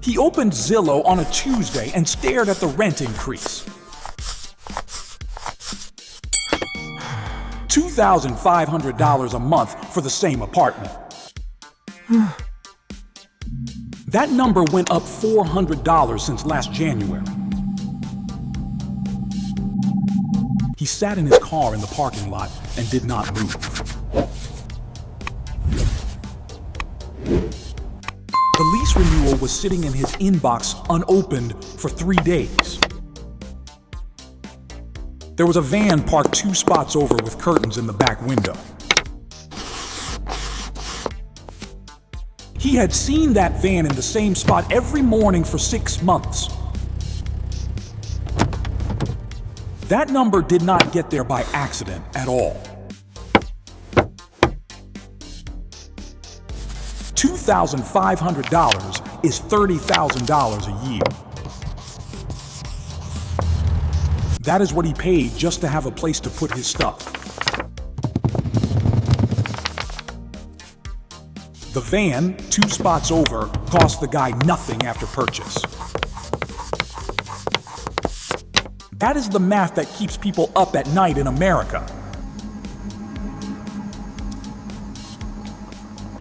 He opened Zillow on a Tuesday and stared at the rent increase. $2,500 a month for the same apartment. That number went up $400 since last January. He sat in his car in the parking lot and did not move. The lease renewal was sitting in his inbox unopened for 3 days. There was a van parked 2 spots over with curtains in the back window. He had seen that van in the same spot every morning for 6 months. That number did not get there by accident at all. $2,500 is $30,000 a year. That is what he paid just to have a place to put his stuff. The van, 2 spots over, cost the guy nothing after purchase. That is the math that keeps people up at night in America.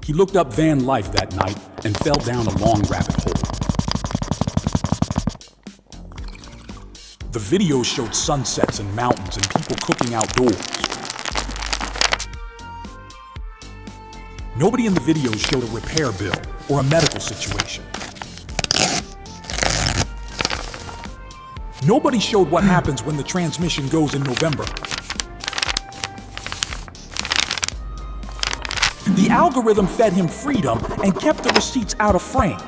He looked up van life that night and fell down a long rabbit hole. The video showed sunsets and mountains and people cooking outdoors. Nobody in the video showed a repair bill or a medical situation. Nobody showed what happens when the transmission goes in November. The algorithm fed him freedom and kept the receipts out of frame.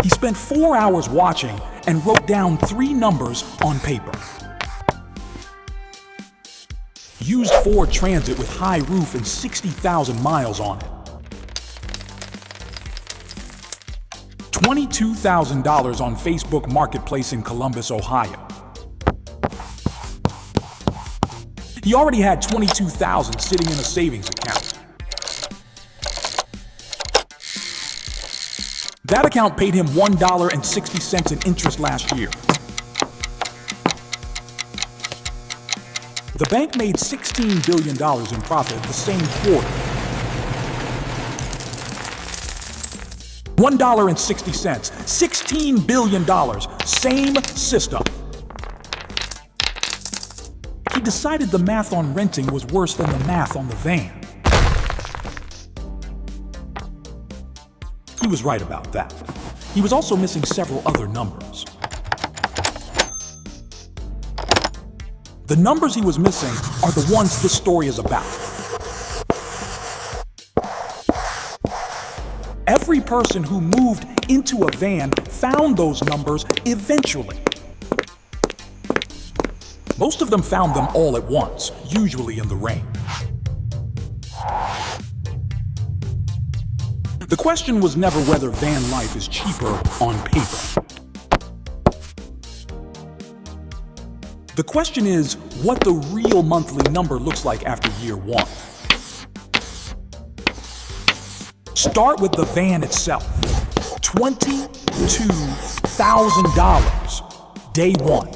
He spent 4 hours watching and wrote down 3 numbers on paper. Used Ford Transit with high roof and 60,000 miles on it. $22,000 on Facebook Marketplace in Columbus, Ohio. He already had $22,000 sitting in a savings account. That account paid him $1.60 in interest last year. The bank made $16 billion in profit the same quarter. $1.60, $16 billion, same system. He decided the math on renting was worse than the math on the van. He was right about that. He was also missing several other numbers. The numbers he was missing are the ones this story is about. Every person who moved into a van found those numbers eventually. Most of them found them all at once, usually in the rain. The question was never whether van life is cheaper on paper. The question is what the real monthly number looks like after year 1. Start with the van itself. $22,000, day 1.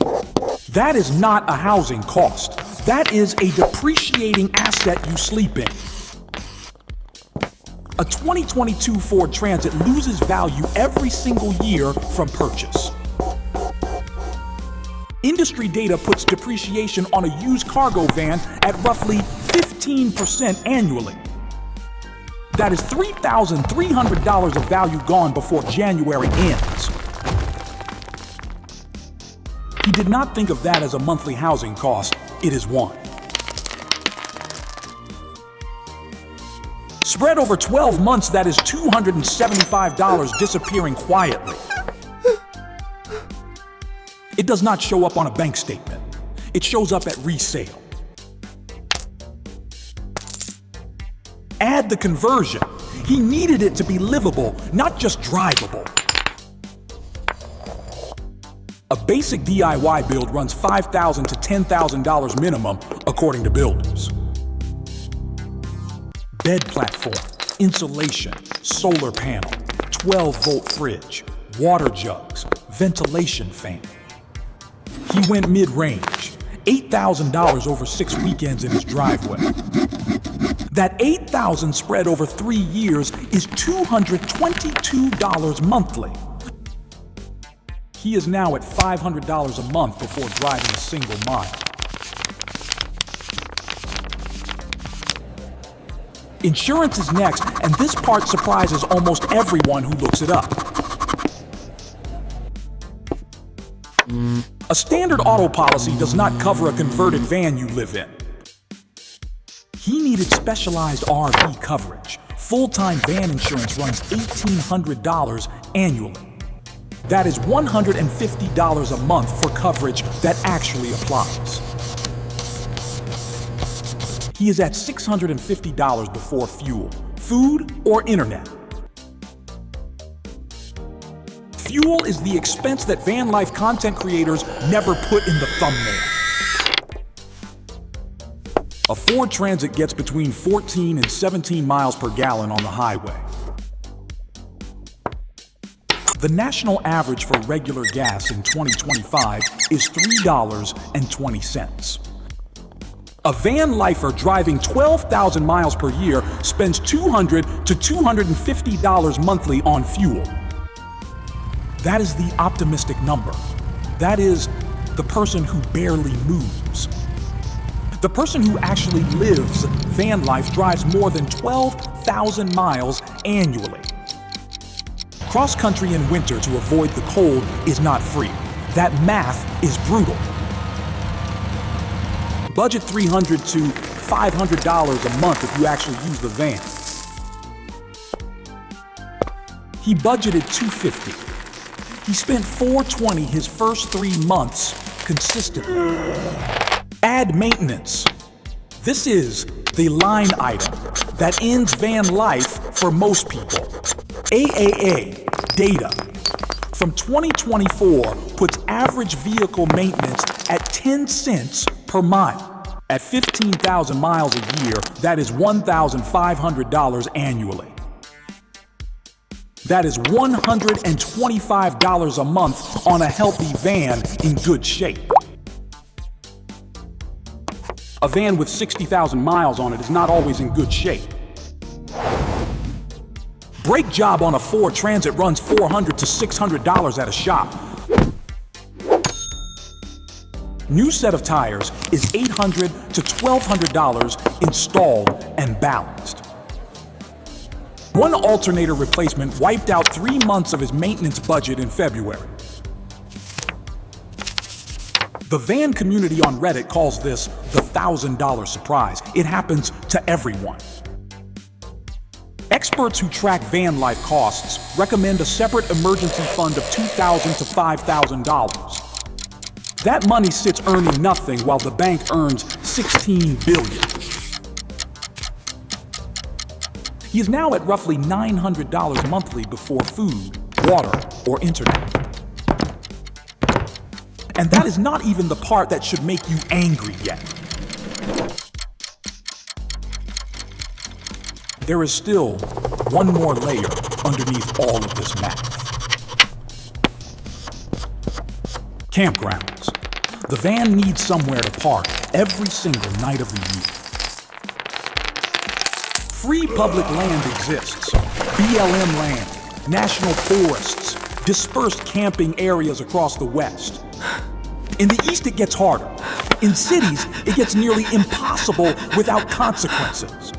That is not a housing cost. That is a depreciating asset you sleep in. A 2022 Ford Transit loses value every single year from purchase. Industry data puts depreciation on a used cargo van at roughly 15% annually. That is $3,300 of value gone before January ends. He did not think of that as a monthly housing cost. It is one. Spread over 12 months, that is $275 disappearing quietly. It does not show up on a bank statement. It shows up at resale. Add the conversion. He needed it to be livable, not just drivable. A basic DIY build runs $5,000 to $10,000 minimum, according to builders. Bed platform, insulation, solar panel, 12-volt fridge, water jugs, ventilation fan. He went mid-range, $8,000 over 6 weekends in his driveway. That $8,000 spread over 3 years is $222 monthly. He is now at $500 a month before driving a single mile. Insurance is next, and this part surprises almost everyone who looks it up. A standard auto policy does not cover a converted van you live in. He needed specialized RV coverage. Full-time van insurance runs $1,800 annually. That is $150 a month for coverage that actually applies. He is at $650 before fuel, food, or internet. Fuel is the expense that van life content creators never put in the thumbnail. A Ford Transit gets between 14 and 17 miles per gallon on the highway. The national average for regular gas in 2025 is $3.20. A van lifer driving 12,000 miles per year spends $200 to $250 monthly on fuel. That is the optimistic number. That is the person who barely moves. The person who actually lives van life drives more than 12,000 miles annually. Cross-country in winter to avoid the cold is not free. That math is brutal. Budget $300 to $500 a month if you actually use the van. He budgeted $250. He spent $420 his first 3 months consistently. Add maintenance. This is the line item that ends van life for most people. AAA data from 2024 puts average vehicle maintenance at 10 cents per mile. At 15,000 miles a year, that is $1,500 annually. That is $125 a month on a healthy van in good shape. A van with 60,000 miles on it is not always in good shape. Brake job on a Ford Transit runs $400 to $600 at a shop. New set of tires is $800 to $1,200 installed and balanced. One alternator replacement wiped out 3 months of his maintenance budget in February. The van community on Reddit calls this the $1,000 surprise. It happens to everyone. Experts who track van life costs recommend a separate emergency fund of $2,000 to $5,000. That money sits earning nothing while the bank earns $16 billion. He is now at roughly $900 monthly before food, water, or internet. And that is not even the part that should make you angry yet. There is still one more layer underneath all of this math. Campgrounds. The van needs somewhere to park every single night of the year. Free public land exists. BLM land, national forests, dispersed camping areas across the West. In the East, it gets harder. In cities, it gets nearly impossible without consequences.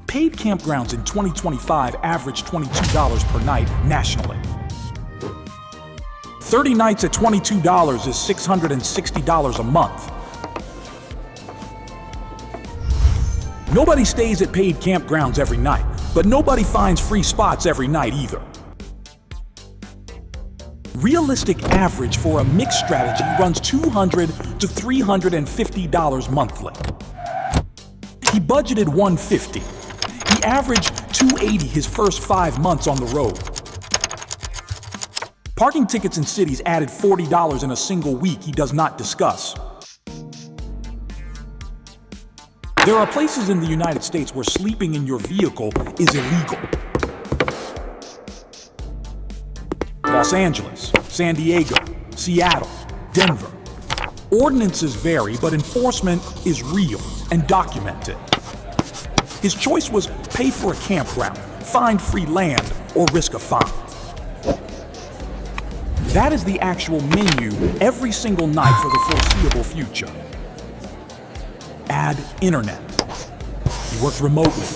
Paid campgrounds in 2025 average $22 per night nationally. 30 nights at $22 is $660 a month. Nobody stays at paid campgrounds every night, but nobody finds free spots every night either. Realistic average for a mixed strategy runs $200 to $350 monthly. He budgeted $150. He averaged $280 his first 5 months on the road. Parking tickets in cities added $40 in a single week he does not discuss. There are places in the United States where sleeping in your vehicle is illegal. Los Angeles, San Diego, Seattle, Denver. Ordinances vary, but enforcement is real and documented. His choice was pay for a campground, find free land, or risk a fine. That is the actual menu every single night for the foreseeable future. Add internet. He worked remotely.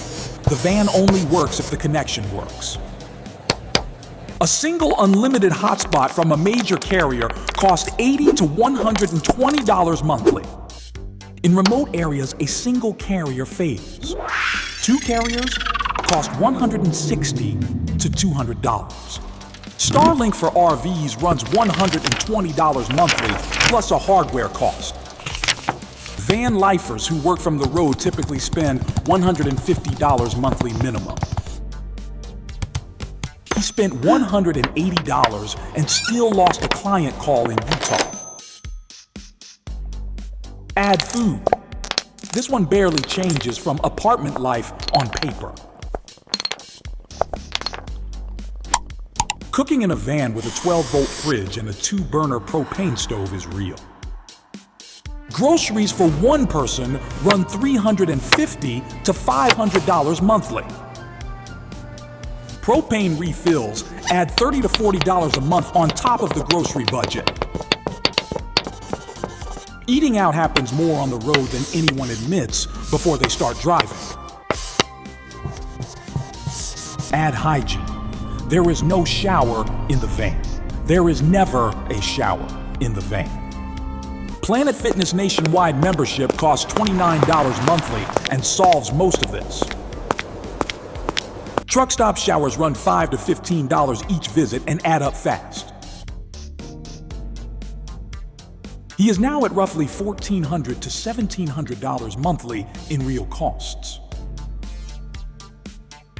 The van only works if the connection works. A single unlimited hotspot from a major carrier cost $80 to $120 monthly. In remote areas, a single carrier fails. 2 carriers cost $160 to $200. Starlink for RVs runs $120 monthly, plus a hardware cost. Van lifers who work from the road typically spend $150 monthly minimum. He spent $180 and still lost a client call in Utah. Add food. This one barely changes from apartment life on paper. Cooking in a van with a 12-volt fridge and a 2-burner propane stove is real. Groceries for one person run $350 to $500 monthly. Propane refills add $30 to $40 a month on top of the grocery budget. Eating out happens more on the road than anyone admits before they start driving. Add hygiene. There is no shower in the van. There is never a shower in the van. Planet Fitness nationwide membership costs $29 monthly and solves most of this. Truck stop showers run $5 to $15 each visit and add up fast. He is now at roughly $1,400 to $1,700 monthly in real costs.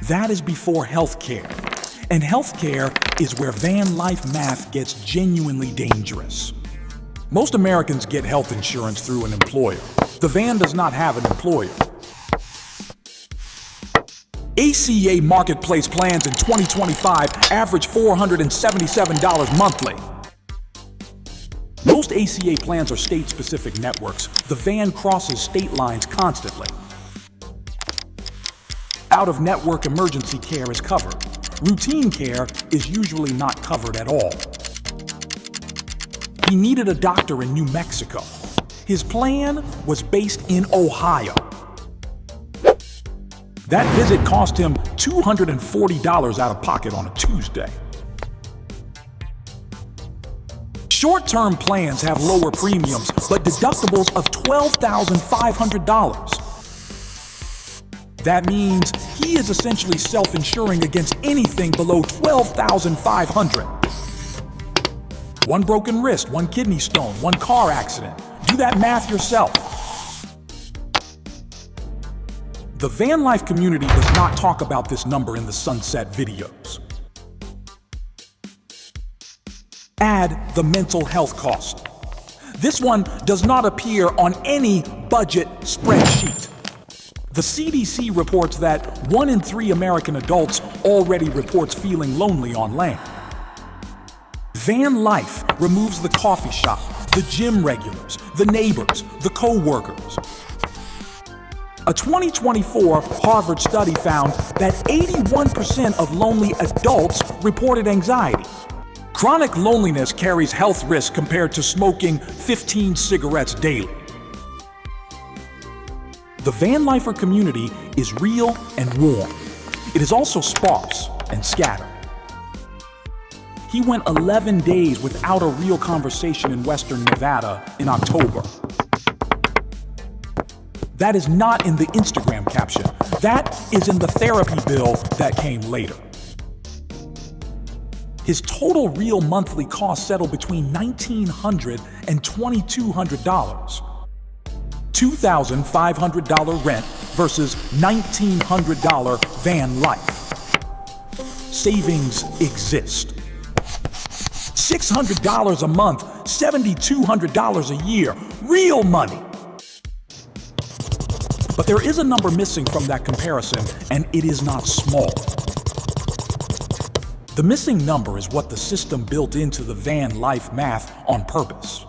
That is before healthcare. And healthcare is where van life math gets genuinely dangerous. Most Americans get health insurance through an employer. The van does not have an employer. ACA marketplace plans in 2025 average $477 monthly. Most ACA plans are state-specific networks. The van crosses state lines constantly. Out-of-network emergency care is covered. Routine care is usually not covered at all. He needed a doctor in New Mexico. His plan was based in Ohio. That visit cost him $240 out of pocket on a Tuesday. Short-term plans have lower premiums, but deductibles of $12,500. That means he is essentially self-insuring against anything below $12,500. One broken wrist, one kidney stone, one car accident. Do that math yourself. The van life community does not talk about this number in the sunset videos. Add the mental health cost. This one does not appear on any budget spreadsheet. The CDC reports that 1 in 3 American adults already reports feeling lonely on land. Van life removes the coffee shop, the gym regulars, the neighbors, the co-workers. A 2024 Harvard study found that 81% of lonely adults reported anxiety. Chronic loneliness carries health risks compared to smoking 15 cigarettes daily. The van lifer community is real and warm. It is also sparse and scattered. He went 11 days without a real conversation in Western Nevada in October. That is not in the Instagram caption. That is in the therapy bill that came later. His total real monthly cost settled between $1,900 and $2,200. $2,500 rent versus $1,900 van life. Savings exist. $600 a month, $7,200 a year, real money. But there is a number missing from that comparison, and it is not small. The missing number is what the system built into the van life math on purpose.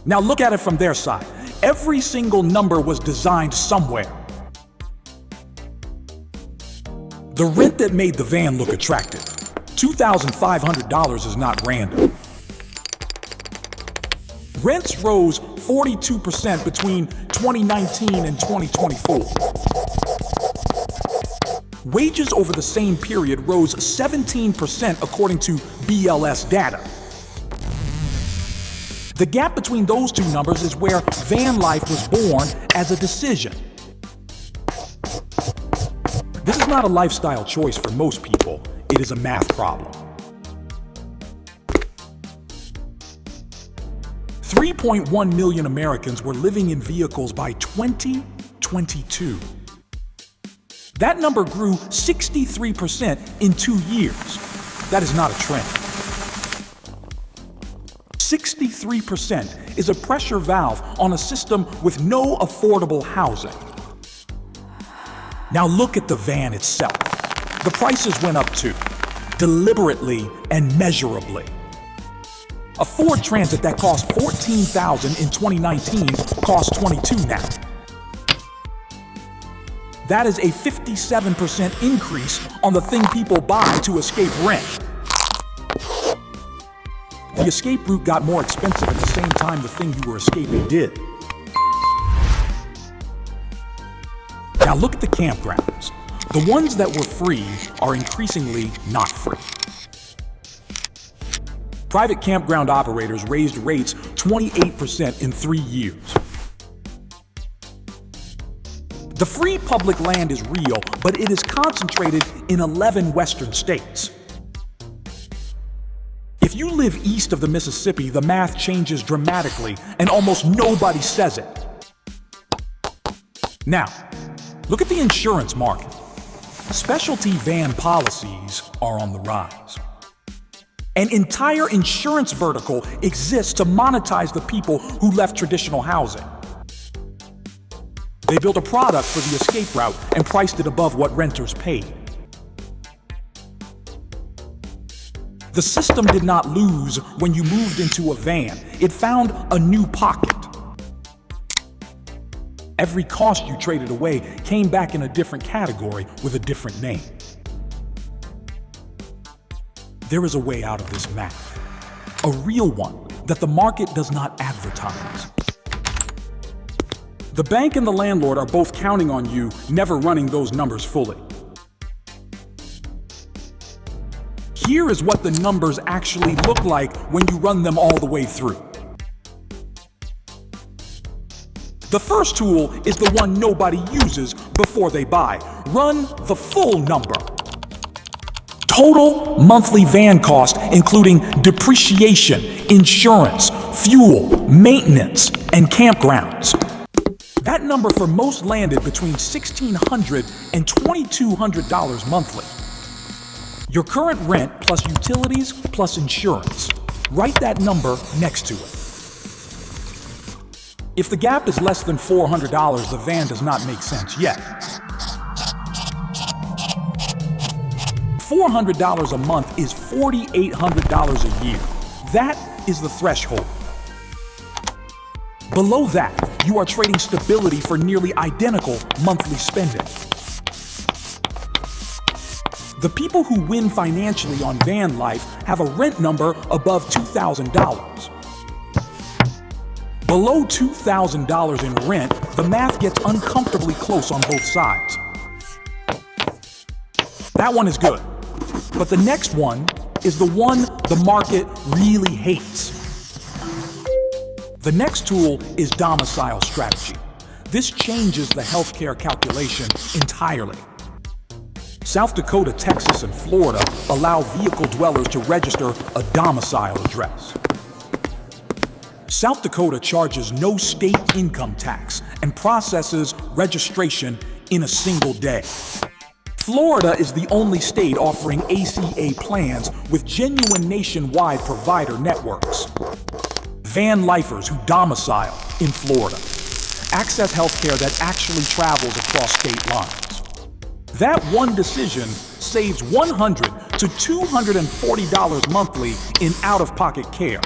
Now look at it from their side. Every single number was designed somewhere. The rent that made the van look attractive. $2,500 is not random. Rents rose 42% between 2019 and 2024. Wages over the same period rose 17% according to BLS data. The gap between those two numbers is where van life was born as a decision. This is not a lifestyle choice for most people. It is a math problem. 3.1 million Americans were living in vehicles by 2022. That number grew 63% in 2 years. That is not a trend. 63% is a pressure valve on a system with no affordable housing. Now look at the van itself. The prices went up too, deliberately and measurably. A Ford Transit that cost $14,000 in 2019 costs $22,000 now. That is a 57% increase on the thing people buy to escape rent. The escape route got more expensive at the same time the thing you were escaping did. Now look at the campgrounds. The ones that were free are increasingly not free. Private campground operators raised rates 28% in 3 years. The free public land is real, but it is concentrated in 11 western states. If you live east of the Mississippi, the math changes dramatically, and almost nobody says it. Now, look at the insurance market. Specialty van policies are on the rise. An entire insurance vertical exists to monetize the people who left traditional housing. They built a product for the escape route and priced it above what renters paid. The system did not lose when you moved into a van. It found a new pocket. Every cost you traded away came back in a different category with a different name. There is a way out of this math, a real one that the market does not advertise. The bank and the landlord are both counting on you never running those numbers fully. Here is what the numbers actually look like when you run them all the way through. The first tool is the one nobody uses before they buy. Run the full number. Total monthly van cost, including depreciation, insurance, fuel, maintenance, and campgrounds. That number for most landed between $1,600 and $2,200 monthly. Your current rent plus utilities plus insurance. Write that number next to it. If the gap is less than $400, the van does not make sense yet. $400 a month is $4,800 a year. That is the threshold. Below that, you are trading stability for nearly identical monthly spending. The people who win financially on van life have a rent number above $2,000. Below $2,000 in rent, the math gets uncomfortably close on both sides. That one is good. But the next one is the one the market really hates. The next tool is domicile strategy. This changes the healthcare calculation entirely. South Dakota, Texas, and Florida allow vehicle dwellers to register a domicile address. South Dakota charges no state income tax and processes registration in a single day. Florida is the only state offering ACA plans with genuine nationwide provider networks. Van lifers who domicile in Florida. access healthcare that actually travels across state lines. That one decision saves $100 to $240 monthly in out-of-pocket care.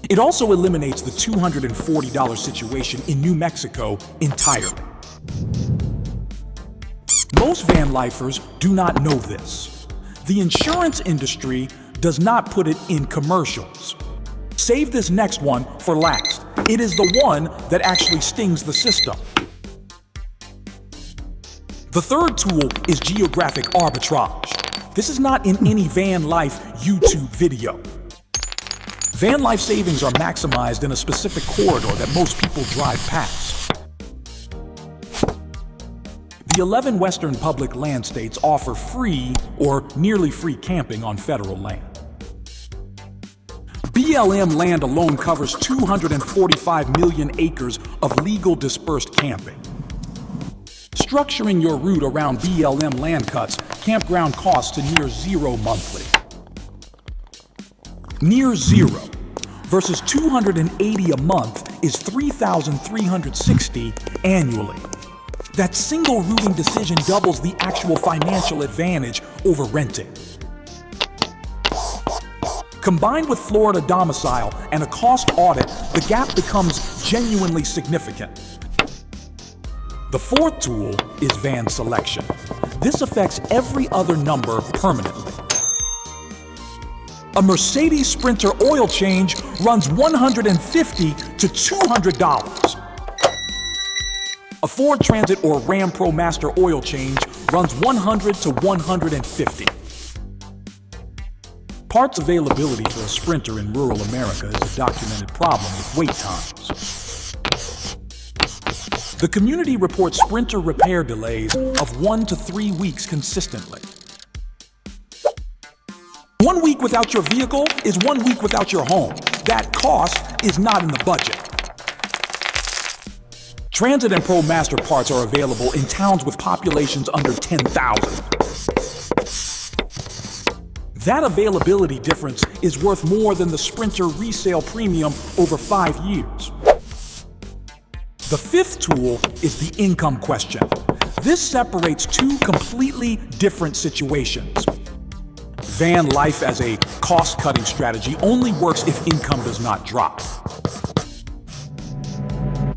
It also eliminates the $240 situation in New Mexico entirely. Most van lifers do not know this. The insurance industry does not put it in commercials. Save this next one for last. It is the one that actually stings the system. The third tool is geographic arbitrage. This is not in any van life YouTube video. Van life savings are maximized in a specific corridor that most people drive past. The 11 Western public land states offer free or nearly free camping on federal land. BLM land alone covers 245 million acres of legal dispersed camping. Structuring your route around BLM land cuts campground costs to near zero monthly. Near zero versus $280 a month is $3,360 annually. That single routing decision doubles the actual financial advantage over renting. Combined with Florida domicile and a cost audit, the gap becomes genuinely significant. The fourth tool is van selection. This affects every other number permanently. A Mercedes Sprinter oil change runs $150 to $200. A Ford Transit or Ram ProMaster oil change runs $100 to $150. Parts availability for a Sprinter in rural America is a documented problem with wait times. The community reports Sprinter repair delays of 1 to 3 weeks consistently. 1 week without your vehicle is 1 week without your home. That cost is not in the budget. Transit and ProMaster parts are available in towns with populations under 10,000. That availability difference is worth more than the Sprinter resale premium over 5 years. The fifth tool is the income question. This separates two completely different situations. Van life as a cost-cutting strategy only works if income does not drop.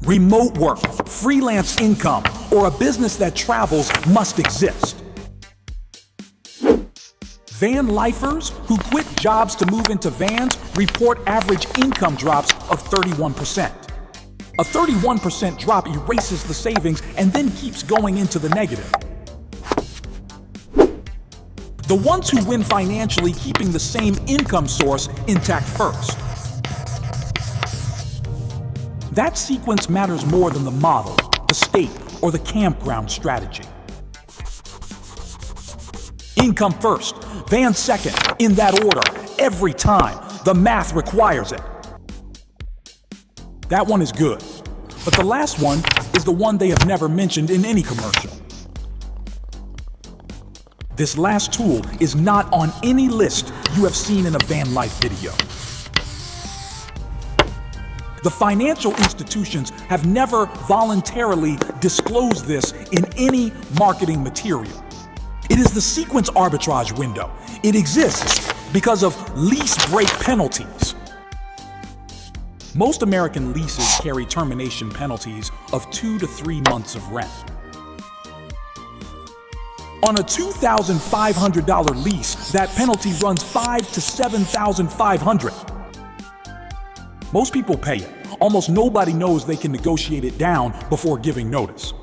Remote work, freelance income, or a business that travels must exist. Van lifers who quit jobs to move into vans report average income drops of 31%. A 31% drop erases the savings and then keeps going into the negative. The ones who win financially keeping the same income source intact first. That sequence matters more than the model, the state, or the campground strategy. Income first, van second, in that order, every time. The math requires it. That one is good, but the last one is the one they have never mentioned in any commercial. This last tool is not on any list you have seen in a van life video. The financial institutions have never voluntarily disclosed this in any marketing material. It is the sequence arbitrage window. It exists because of lease break penalties. Most American leases carry termination penalties of 2 to 3 months of rent. On a $2,500 lease, that penalty runs $5,000 to $7,500. Most people pay it. Almost nobody knows they can negotiate it down before giving notice.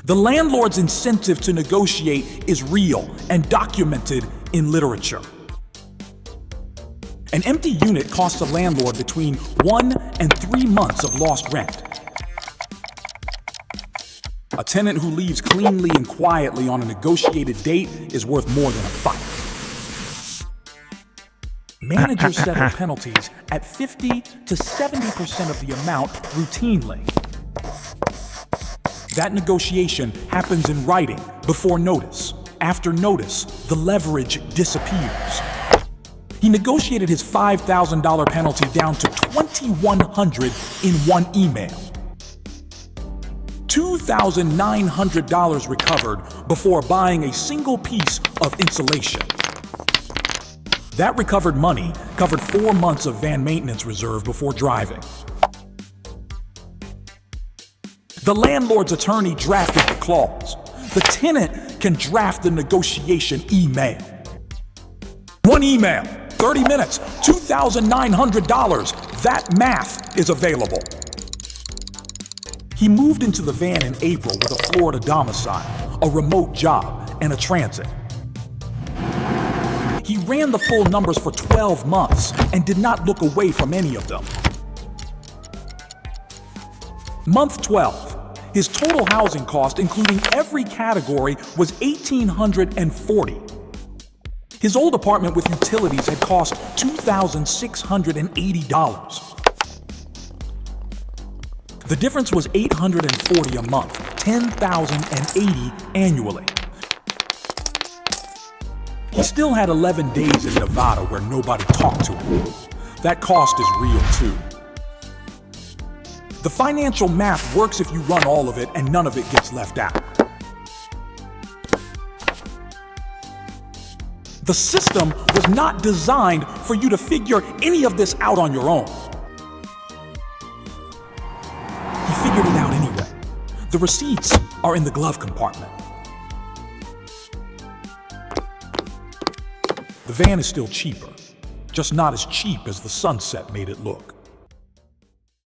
The landlord's incentive to negotiate is real and documented in literature. An empty unit costs a landlord between 1 and 3 months of lost rent. A tenant who leaves cleanly and quietly on a negotiated date is worth more than a fight. Managers settle penalties at 50 to 70% of the amount routinely. That negotiation happens in writing before notice. After notice, the leverage disappears. He negotiated his $5,000 penalty down to $2,100 in one email. $2,900 recovered before buying a single piece of insulation. That recovered money covered 4 months of van maintenance reserve before driving. The landlord's attorney drafted the clause. The tenant can draft the negotiation email. One email, 30 minutes, $2,900. That math is available. He moved into the van in April with a Florida domicile, a remote job, and a transit. He ran the full numbers for 12 months and did not look away from any of them. Month 12, his total housing cost, including every category, was $1,840. His old apartment with utilities had cost $2,680. The difference was $840 a month, $10,080 annually. He still had 11 days in Nevada where nobody talked to him. That cost is real too. The financial math works if you run all of it and none of it gets left out. The system was not designed for you to figure any of this out on your own. He figured it out anyway. The receipts are in the glove compartment. The van is still cheaper, just not as cheap as the sunset made it look.